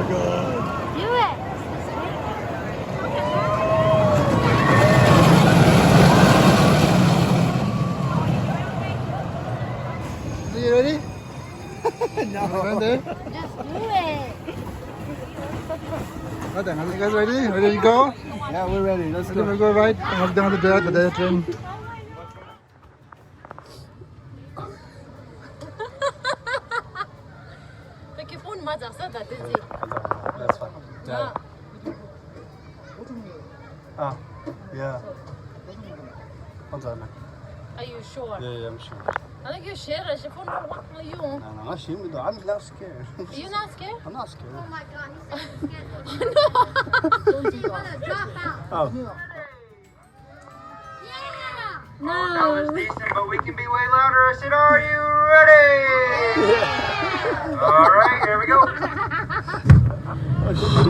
god. Do it. Are you ready? No. Right there. Just do it. Right then, are you guys ready? Ready to go? Yeah, we're ready. Let's Ready to go. go right? Knock down the train. تكيفون ما تغسل تنزي. That's fine. لا. Ah, yeah. Hold on. Are you sure? Yeah, I'm sure. I think you're sure. شوفون والله اليوم. No, I'm ashamed. I'm not scared. Are you not scared? I'm not scared. Oh my god, he said he's scared. So you wanna drop out? Oh. Yeah! That was decent, but we can be way louder. I said, are you ready? All right, here we go. Oh, shit.